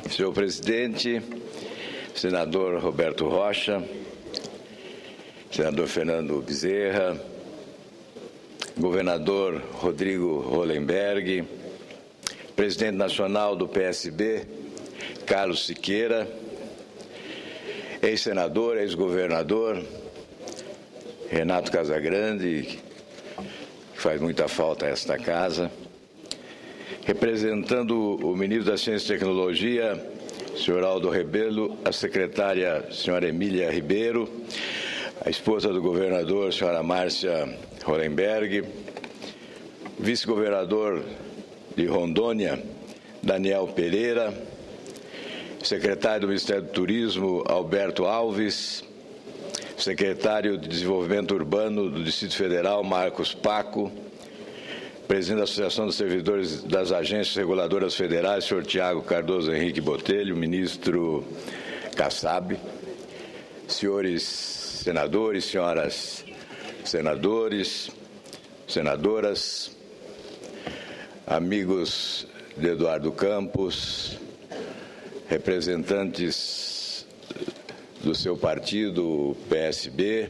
Senhor presidente, senador Roberto Rocha, senador Fernando Bezerra, governador Rodrigo Hollenberg, presidente nacional do PSB, Carlos Siqueira, ex-senador, ex-governador, Renato Casagrande, que faz muita falta a esta casa, representando o ministro da Ciência e Tecnologia, senhor Aldo Rebelo, a secretária, senhora Emília Ribeiro, a esposa do governador, senhora Márcia Hollenberg, vice-governador de Rondônia, Daniel Pereira, secretário do Ministério do Turismo, Alberto Alves, secretário de Desenvolvimento Urbano do Distrito Federal, Marcos Paco, presidente da Associação dos Servidores das Agências Reguladoras Federais, senhor Tiago Cardoso Henrique Botelho, ministro Kassab, senhores senadores, senhoras senadores, senadoras, amigos de Eduardo Campos, representantes do seu partido, PSB,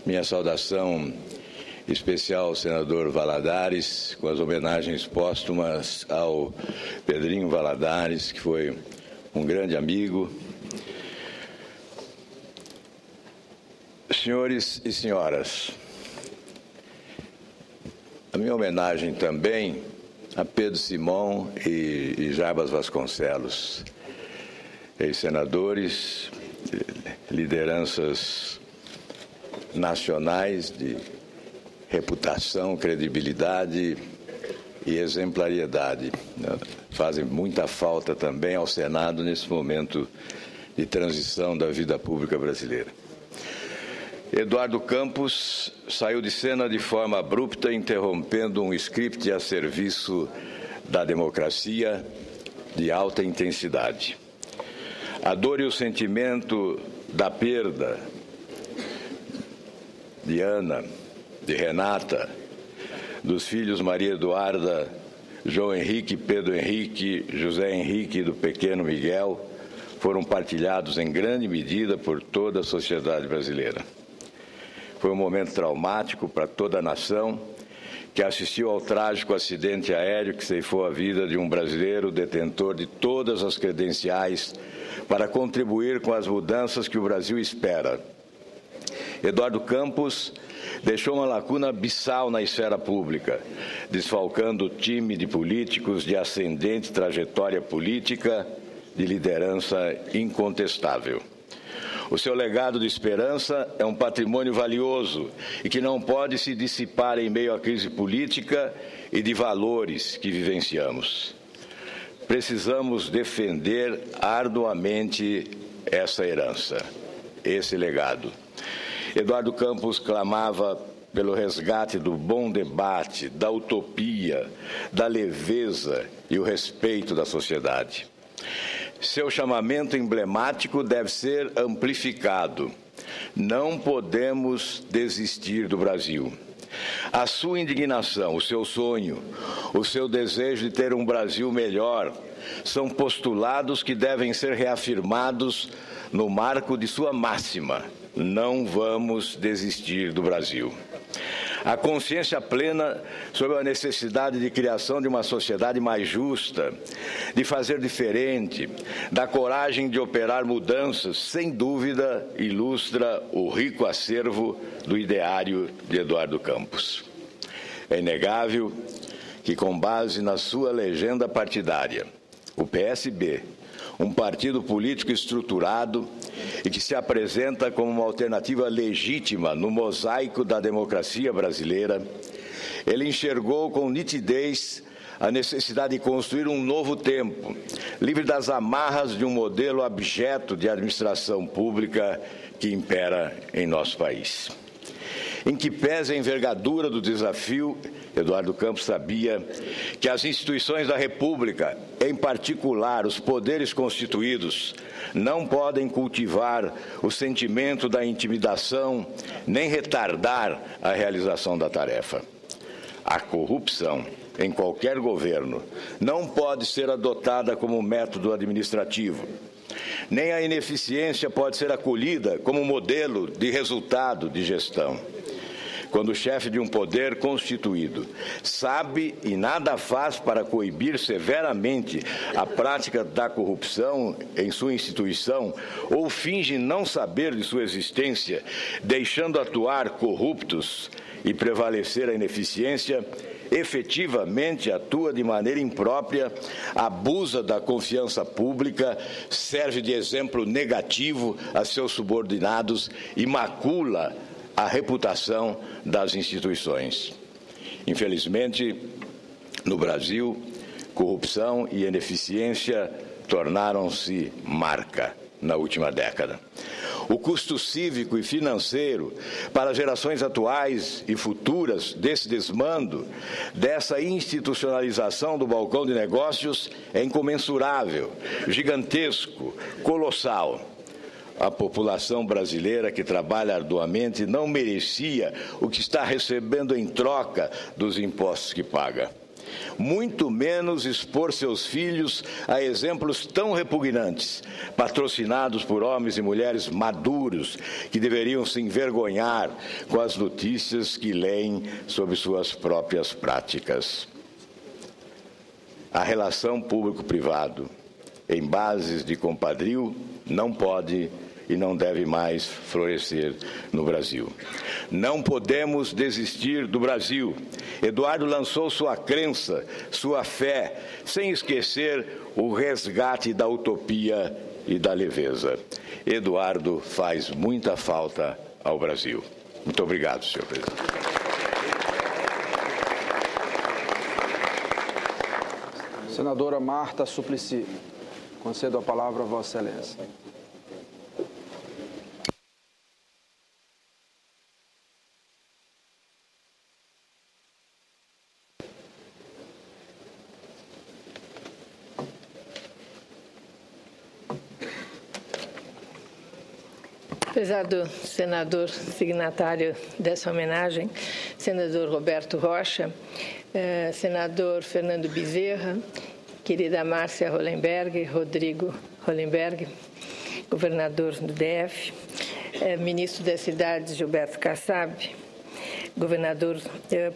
minha saudação especial ao senador Valadares, com as homenagens póstumas ao Pedrinho Valadares, que foi um grande amigo. Senhores e senhoras, a minha homenagem também a Pedro Simão e Jarbas Vasconcelos, ex-senadores, lideranças nacionais de reputação, credibilidade e exemplariedade. Fazem muita falta também ao Senado nesse momento de transição da vida pública brasileira. Eduardo Campos saiu de cena de forma abrupta, interrompendo um script a serviço da democracia de alta intensidade. A dor e o sentimento da perda de Ana, de Renata, dos filhos Maria Eduarda, João Henrique, Pedro Henrique, José Henrique e do pequeno Miguel foram partilhados em grande medida por toda a sociedade brasileira. Foi um momento traumático para toda a nação que assistiu ao trágico acidente aéreo que ceifou a vida de um brasileiro detentor de todas as credenciais para contribuir com as mudanças que o Brasil espera. Eduardo Campos deixou uma lacuna abissal na esfera pública, desfalcando o time de políticos de ascendente trajetória política de liderança incontestável. O seu legado de esperança é um patrimônio valioso e que não pode se dissipar em meio à crise política e de valores que vivenciamos. Precisamos defender arduamente essa herança, esse legado. Eduardo Campos clamava pelo resgate do bom debate, da utopia, da leveza e o respeito da sociedade. Seu chamamento emblemático deve ser amplificado. Não podemos desistir do Brasil. A sua indignação, o seu sonho, o seu desejo de ter um Brasil melhor são postulados que devem ser reafirmados no marco de sua máxima: não vamos desistir do Brasil. A consciência plena sobre a necessidade de criação de uma sociedade mais justa, de fazer diferente, da coragem de operar mudanças, sem dúvida, ilustra o rico acervo do ideário de Eduardo Campos. É inegável que, com base na sua legenda partidária, o PSB, um partido político estruturado e que se apresenta como uma alternativa legítima no mosaico da democracia brasileira, ele enxergou com nitidez a necessidade de construir um novo tempo, livre das amarras de um modelo abjeto de administração pública que impera em nosso país. Em que pese a envergadura do desafio, Eduardo Campos sabia que as instituições da República, em particular os poderes constituídos, não podem cultivar o sentimento da intimidação nem retardar a realização da tarefa. A corrupção em qualquer governo não pode ser adotada como método administrativo. Nem a ineficiência pode ser acolhida como modelo de resultado de gestão. Quando o chefe de um poder constituído sabe e nada faz para coibir severamente a prática da corrupção em sua instituição ou finge não saber de sua existência, deixando atuar corruptos e prevalecer a ineficiência, efetivamente atua de maneira imprópria, abusa da confiança pública, serve de exemplo negativo a seus subordinados e macula a reputação das instituições. Infelizmente, no Brasil, corrupção e ineficiência tornaram-se marca na última década. O custo cívico e financeiro para as gerações atuais e futuras desse desmando, dessa institucionalização do balcão de negócios é incomensurável, gigantesco, colossal. A população brasileira que trabalha arduamente não merecia o que está recebendo em troca dos impostos que paga. Muito menos expor seus filhos a exemplos tão repugnantes, patrocinados por homens e mulheres maduros que deveriam se envergonhar com as notícias que leem sobre suas próprias práticas. A relação público-privado, em bases de compadrio, não pode e não deve mais florescer no Brasil. Não podemos desistir do Brasil. Eduardo lançou sua crença, sua fé, sem esquecer o resgate da utopia e da leveza. Eduardo faz muita falta ao Brasil. Muito obrigado, senhor presidente. Senadora Marta Suplicy, concedo a palavra a Vossa Excelência. Prezado senador signatário dessa homenagem, senador Roberto Rocha, senador Fernando Bezerra, querida Márcia Hollenberg, Rodrigo Hollenberg, governador do DF, ministro das Cidades Gilberto Kassab, governador,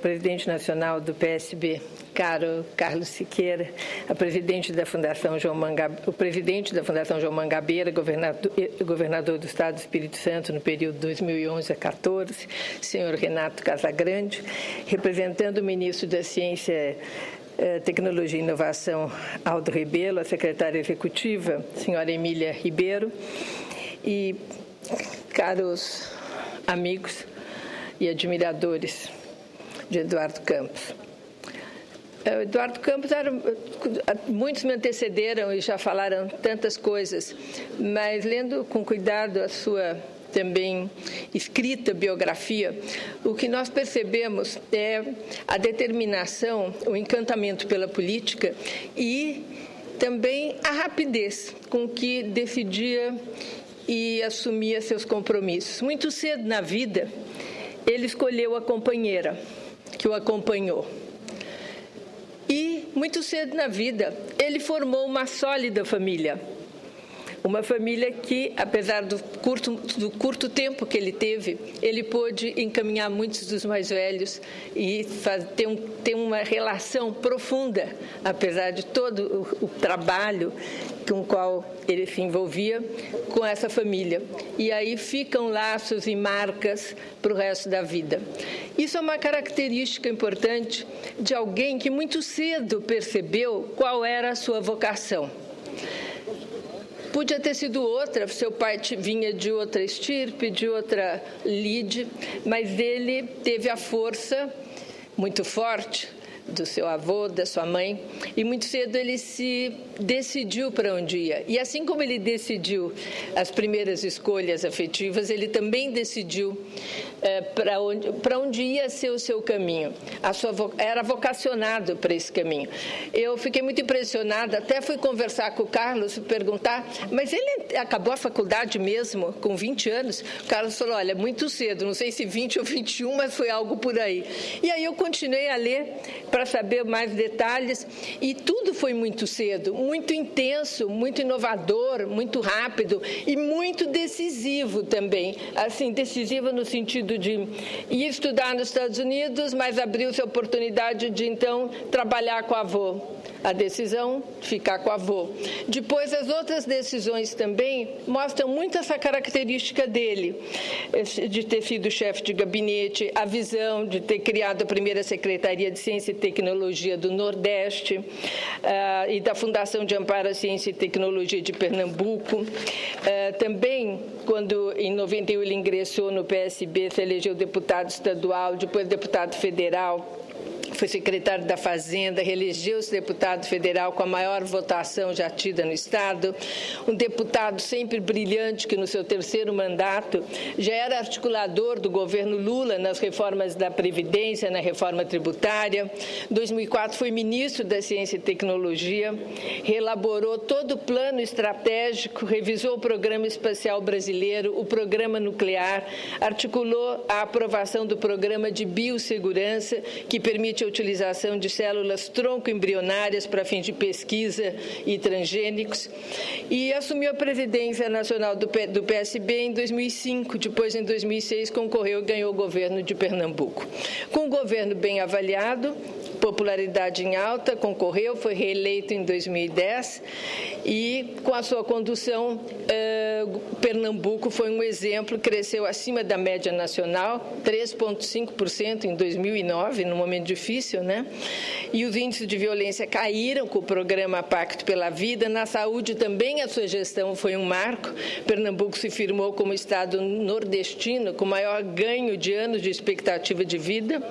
presidente nacional do PSB, caro Carlos Siqueira, o presidente da Fundação João Mangabeira, governador do Estado do Espírito Santo no período 2011 a 14, senhor Renato Casagrande, representando o ministro da Ciência, Tecnologia e Inovação, Aldo Rebelo, a secretária executiva, senhora Emília Ribeiro, e caros amigos e admiradores de Eduardo Campos. Eduardo Campos, muitos me antecederam e já falaram tantas coisas, mas lendo com cuidado a sua também escrita biografia, o que nós percebemos é a determinação, o encantamento pela política e também a rapidez com que decidia e assumia seus compromissos. Muito cedo na vida, ele escolheu a companheira que o acompanhou. E, muito cedo na vida, ele formou uma sólida família. Uma família que, apesar do curto tempo que ele teve, ele pôde encaminhar muitos dos mais velhos e ter uma relação profunda, apesar de todo o trabalho com o qual ele se envolvia com essa família. E aí ficam laços e marcas para o resto da vida. Isso é uma característica importante de alguém que muito cedo percebeu qual era a sua vocação. Podia ter sido outra, seu pai vinha de outra estirpe, de outra lide, mas ele teve a força muito forte do seu avô, da sua mãe, e muito cedo ele se decidiu para onde ia. E assim como ele decidiu as primeiras escolhas afetivas, ele também decidiu para onde ia ser o seu caminho. Era vocacionado para esse caminho. Eu fiquei muito impressionada, até fui conversar com o Carlos e perguntar, mas ele acabou a faculdade mesmo, com 20 anos? O Carlos falou, olha, muito cedo, não sei se 20 ou 21, mas foi algo por aí. E aí eu continuei a ler para para saber mais detalhes, e tudo foi muito cedo, muito intenso, muito inovador, muito rápido e muito decisivo também. Assim, decisivo no sentido de ir estudar nos Estados Unidos, mas abriu-se a oportunidade de, então, trabalhar com o avô. A decisão, ficar com o avô. Depois, as outras decisões também mostram muito essa característica dele, de ter sido chefe de gabinete, a visão de ter criado a primeira Secretaria de Ciência e Tecnologia do Nordeste e da Fundação de Amparo à Ciência e Tecnologia de Pernambuco. Também, quando em 91 ele ingressou no PSB, se elegeu deputado estadual, depois deputado federal, foi secretário da Fazenda, reelegeu-se deputado federal com a maior votação já tida no Estado, um deputado sempre brilhante que no seu terceiro mandato já era articulador do governo Lula nas reformas da Previdência, na reforma tributária. Em 2004 foi ministro da Ciência e Tecnologia, reelaborou todo o plano estratégico, revisou o Programa Espacial Brasileiro, o Programa Nuclear, articulou a aprovação do Programa de Biossegurança, que permite a utilização de células tronco-embrionárias para fins de pesquisa e transgênicos, e assumiu a presidência nacional do PSB em 2005. Depois, em 2006, concorreu e ganhou o governo de Pernambuco. Com o governo bem avaliado, popularidade em alta, concorreu, foi reeleito em 2010 e, com a sua condução, Pernambuco foi um exemplo, cresceu acima da média nacional, 3,5% em 2009, num momento difícil, né? E os índices de violência caíram com o programa Pacto pela Vida. Na saúde também a sua gestão foi um marco. Pernambuco se firmou como estado nordestino com maior ganho de anos de expectativa de vida,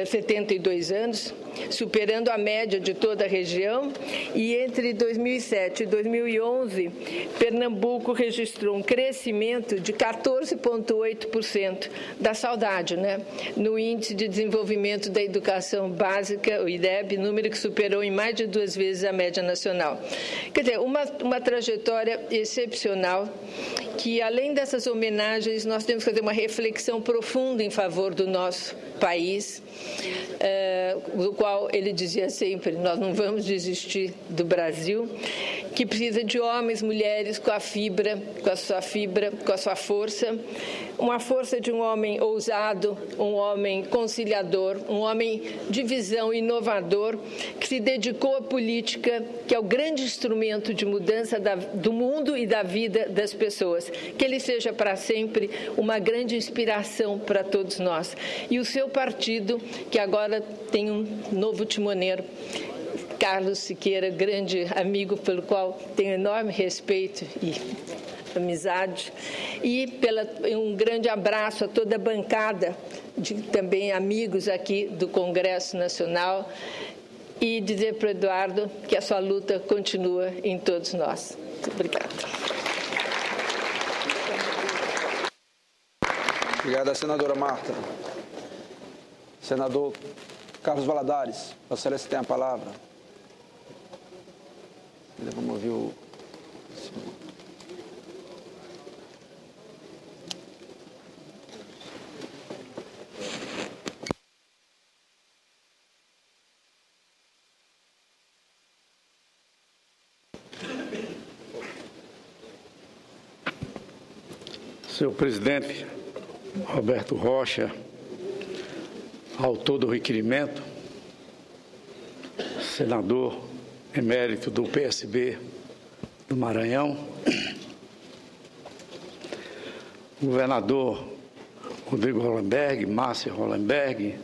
72 anos, superando a média de toda a região. E entre 2007 e 2011, Pernambuco registrou um crescimento de 14,8% da saudade, né? No Índice de Desenvolvimento da Educação Básica, o IDEB, número que superou em mais de 2 vezes a média nacional. Quer dizer, uma trajetória excepcional que, além dessas homenagens, nós temos que fazer uma reflexão profunda em favor do nosso país, do qual ele dizia sempre: nós não vamos desistir do Brasil, que precisa de homens, mulheres com a sua força, uma força de um homem ousado, um homem conciliador, um homem de visão, inovador, que se dedicou à política, que é o grande instrumento de mudança do mundo e da vida das pessoas. Que ele seja para sempre uma grande inspiração para todos nós. E o seu partido, que agora tem um novo timoneiro, Carlos Siqueira, grande amigo pelo qual tenho enorme respeito e amizade, e um grande abraço a toda a bancada de também amigos aqui do Congresso Nacional, e dizer para o Eduardo que a sua luta continua em todos nós. Muito obrigada. Obrigada, senadora Marta. Senador Carlos Valadares, Vossa Excelência tem a palavra. Vamos ouvir o... Senhor presidente Roberto Rocha, autor do requerimento, senador emérito do PSB do Maranhão, governador Rodrigo Hollenberg, Márcia Hollenberg,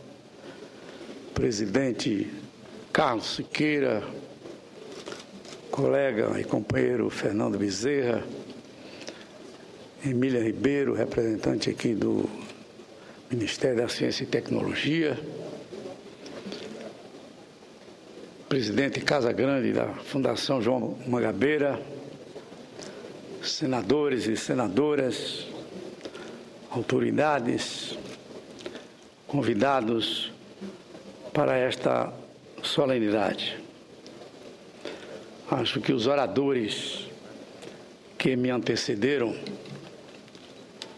presidente Carlos Siqueira, colega e companheiro Fernando Bezerra, Emília Ribeiro, representante aqui do Ministério da Ciência e Tecnologia, presidente Casa Grande da Fundação João Mangabeira, senadores e senadoras, autoridades, convidados para esta solenidade. Acho que os oradores que me antecederam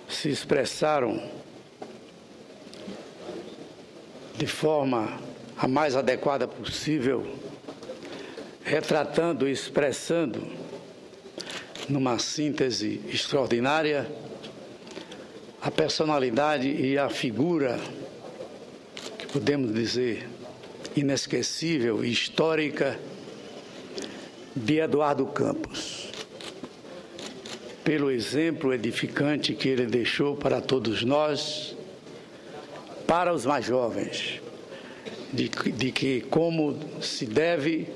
se expressaram de forma a mais adequada possível, retratando e expressando, numa síntese extraordinária, a personalidade e a figura, que podemos dizer, inesquecível e histórica, de Eduardo Campos, pelo exemplo edificante que ele deixou para todos nós, para os mais jovens, de que como se deve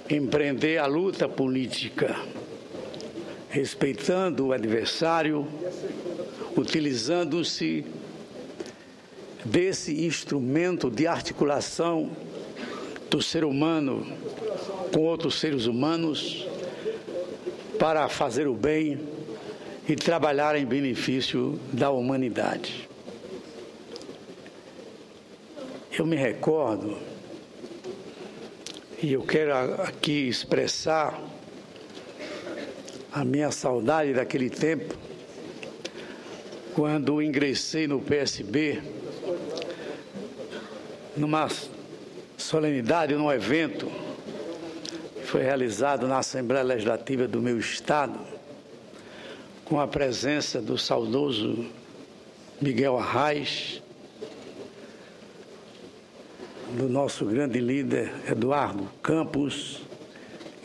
empreender a luta política, respeitando o adversário, utilizando-se desse instrumento de articulação do ser humano com outros seres humanos para fazer o bem e trabalhar em benefício da humanidade. Eu me recordo, e eu quero aqui expressar a minha saudade daquele tempo, quando ingressei no PSB, numa solenidade, num evento que foi realizado na Assembleia Legislativa do meu estado, com a presença do saudoso Miguel Arraes, do nosso grande líder Eduardo Campos,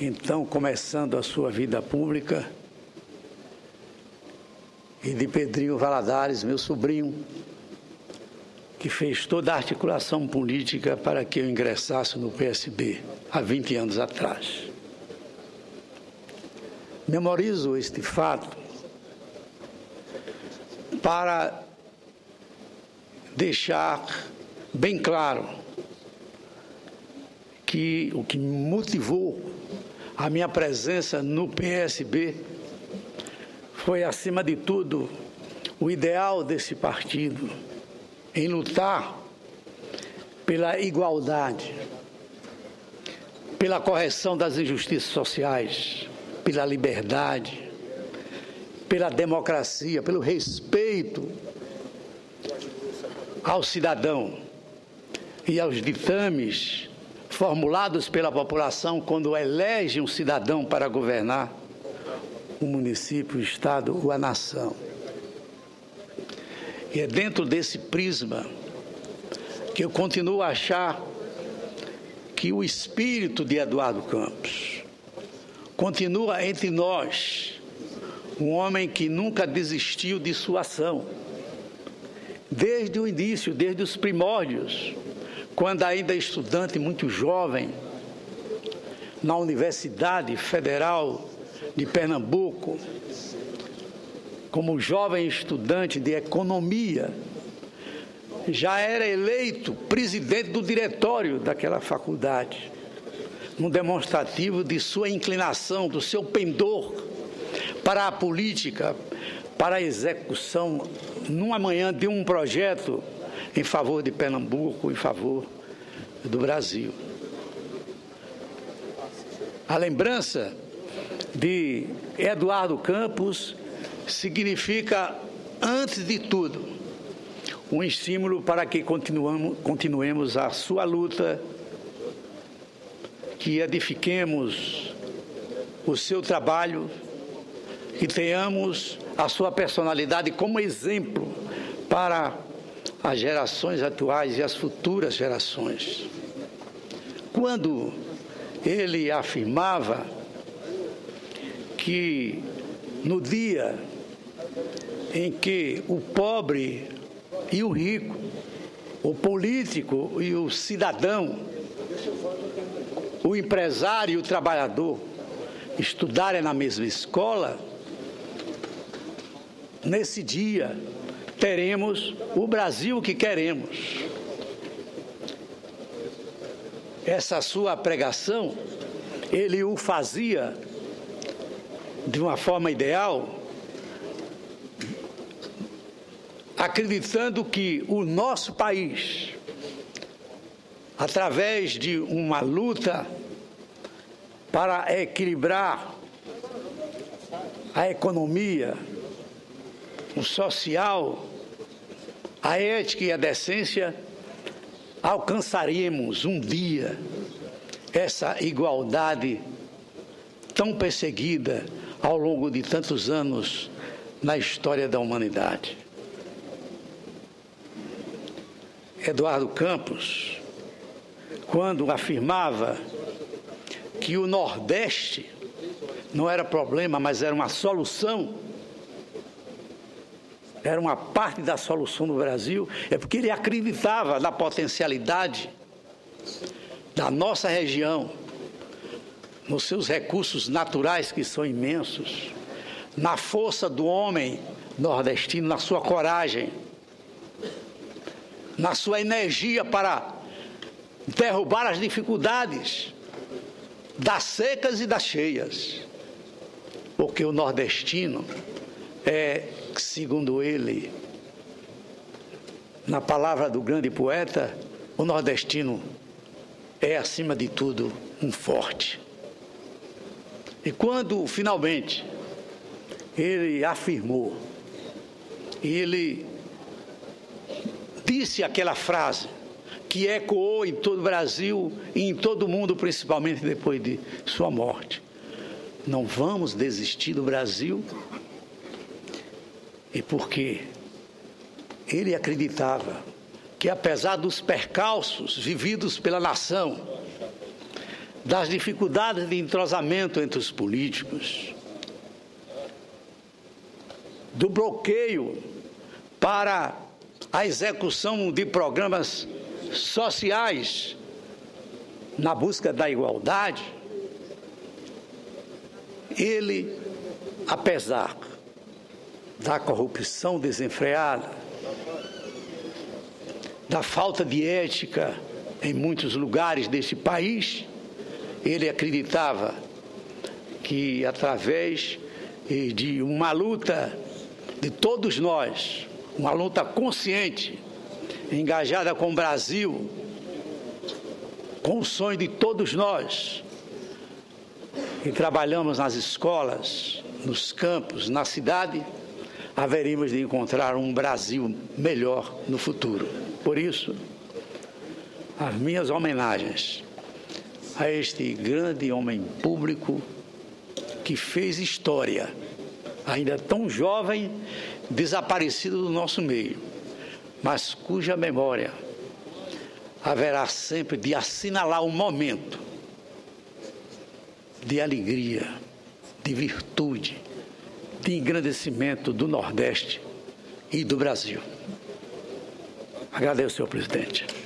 então começando a sua vida pública, e de Pedrinho Valadares, meu sobrinho, que fez toda a articulação política para que eu ingressasse no PSB há 20 anos atrás. Memorizo este fato para deixar bem claro que o que motivou a minha presença no PSB foi, acima de tudo, o ideal desse partido em lutar pela igualdade, pela correção das injustiças sociais, pela liberdade, pela democracia, pelo respeito ao cidadão e aos ditames formulados pela população quando elege um cidadão para governar o município, o estado ou a nação. E é dentro desse prisma que eu continuo a achar que o espírito de Eduardo Campos continua entre nós, um homem que nunca desistiu de sua ação, desde o início, desde os primórdios, quando ainda estudante muito jovem, na Universidade Federal de Pernambuco, como jovem estudante de economia, já era eleito presidente do diretório daquela faculdade, num demonstrativo de sua inclinação, do seu pendor para a política, para a execução, numa manhã, de um projeto em favor de Pernambuco, em favor do Brasil. A lembrança de Eduardo Campos significa, antes de tudo, um estímulo para que continuemos a sua luta, que edifiquemos o seu trabalho, que tenhamos a sua personalidade como exemplo para as gerações atuais e as futuras gerações. Quando ele afirmava que no dia em que o pobre e o rico, o político e o cidadão, o empresário e o trabalhador estudarem na mesma escola, nesse dia teremos o Brasil que queremos. Essa sua pregação, ele o fazia de uma forma ideal, acreditando que o nosso país, através de uma luta para equilibrar a economia, o social, a ética e a decência, alcançaríamos um dia essa igualdade tão perseguida ao longo de tantos anos na história da humanidade. Eduardo Campos, quando afirmava que o Nordeste não era problema, mas era uma solução, era uma parte da solução do Brasil, é porque ele acreditava na potencialidade da nossa região, nos seus recursos naturais que são imensos, na força do homem nordestino, na sua coragem, na sua energia para derrubar as dificuldades das secas e das cheias. Porque o nordestino é, segundo ele, na palavra do grande poeta, o nordestino é, acima de tudo, um forte. E quando, finalmente, ele afirmou, ele disse aquela frase que ecoou em todo o Brasil e em todo o mundo, principalmente depois de sua morte: não vamos desistir do Brasil. E porque ele acreditava que, apesar dos percalços vividos pela nação, das dificuldades de entrosamento entre os políticos, do bloqueio para a execução de programas sociais na busca da igualdade, ele, apesar da corrupção desenfreada, da falta de ética em muitos lugares deste país, ele acreditava que, através de uma luta de todos nós, uma luta consciente, engajada com o Brasil, com o sonho de todos nós, que trabalhamos nas escolas, nos campos, na cidade, haveríamos de encontrar um Brasil melhor no futuro. Por isso, as minhas homenagens a este grande homem público que fez história, ainda tão jovem, desaparecido do nosso meio, mas cuja memória haverá sempre de assinalar um momento de alegria, de virtude, de engrandecimento do Nordeste e do Brasil. Agradeço, senhor presidente.